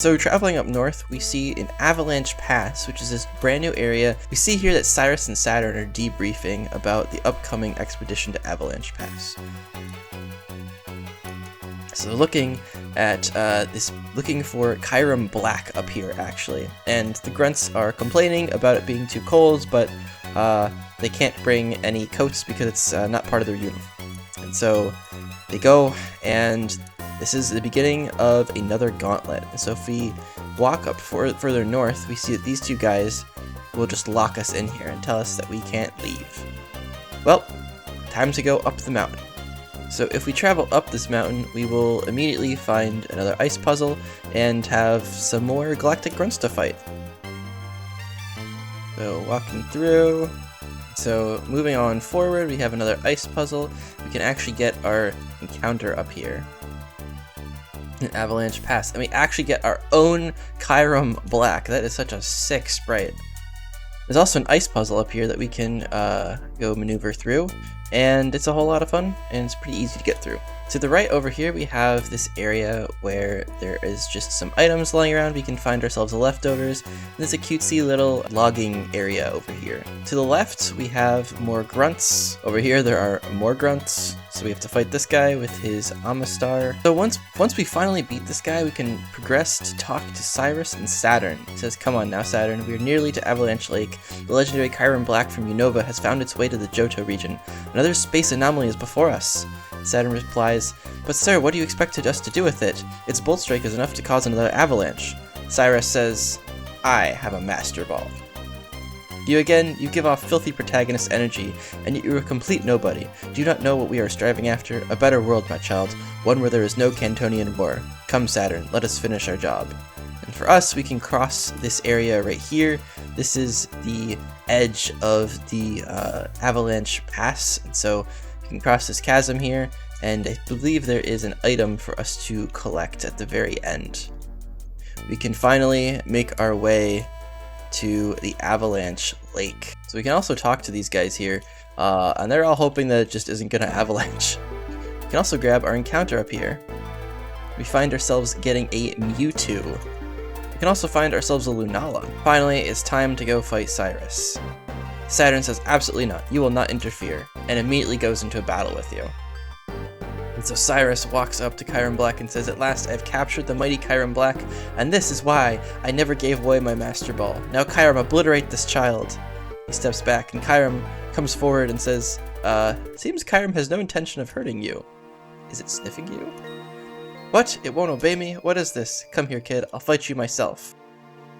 So traveling up north, we see an Avalanche Pass, which is this brand new area. We see here that Cyrus and Saturn are debriefing about the upcoming expedition to Avalanche Pass. So looking at looking for Kyurem Black up here actually, and the grunts are complaining about it being too cold, but they can't bring any coats because it's not part of their uniform. And so they go, and this is the beginning of another gauntlet. And so if we walk up further north, we see that these two guys will just lock us in here and tell us that we can't leave. Well, time to go up the mountain. So if we travel up this mountain, we will immediately find another ice puzzle and have some more galactic grunts to fight. So walking through. So moving on forward, we have another ice puzzle. We can actually get our encounter up here. An Avalanche Pass. And we actually get our own Kyurem Black. That is such a sick sprite. There's also an ice puzzle up here that we can go maneuver through, and it's a whole lot of fun, and it's pretty easy to get through. To the right over here, we have this area where there is just some items lying around. We can find ourselves leftovers. There's a cutesy little logging area over here. To the left, we have more grunts. Over here, there are more grunts. So we have to fight this guy with his Amistar. So once we finally beat this guy, we can progress to talk to Cyrus and Saturn. He says, "Come on now, Saturn. We are nearly to Avalanche Lake. The legendary Kyurem Black from Unova has found its way to the Johto region. Another space anomaly is before us." Saturn replies, "But sir, what do you expect us to do with it? Its bolt strike is enough to cause another avalanche." Cyrus says, "I have a Master Ball. You give off filthy protagonist energy, and yet you're a complete nobody. Do you not know what we are striving after? A better world, my child. One where there is no Cantonian war. Come, Saturn, let us finish our job." And for us, we can cross this area right here. This is the edge of the Avalanche Pass, and so we can cross this chasm here, and I believe there is an item for us to collect at the very end. We can finally make our way to the Avalanche Lake. So we can also talk to these guys here, and they're all hoping that it just isn't gonna avalanche. We can also grab our encounter up here. We find ourselves getting a Mewtwo. We can also find ourselves a Lunala. Finally, it's time to go fight Cyrus. Saturn says, "Absolutely not, you will not interfere," and immediately goes into a battle with you. And so Cyrus walks up to Kyurem Black and says, "At last I have captured the mighty Kyurem Black, and this is why I never gave away my Master Ball. Now Kyurem, obliterate this child." He steps back, and Kyurem comes forward and says, "Seems Kyurem has no intention of hurting you. Is it sniffing you?" "What? It won't obey me? What is this? Come here, kid, I'll fight you myself."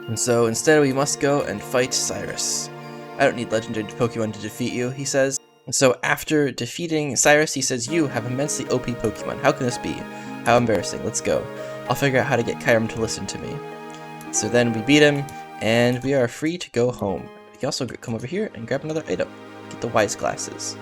And so instead we must go and fight Cyrus. "I don't need legendary Pokemon to defeat you," he says. And so after defeating Cyrus, he says, "You have immensely OP Pokemon. How can this be? How embarrassing. Let's go. I'll figure out how to get Kyurem to listen to me." So then we beat him, and we are free to go home. We can also come over here and grab another item. Get the Wise Glasses.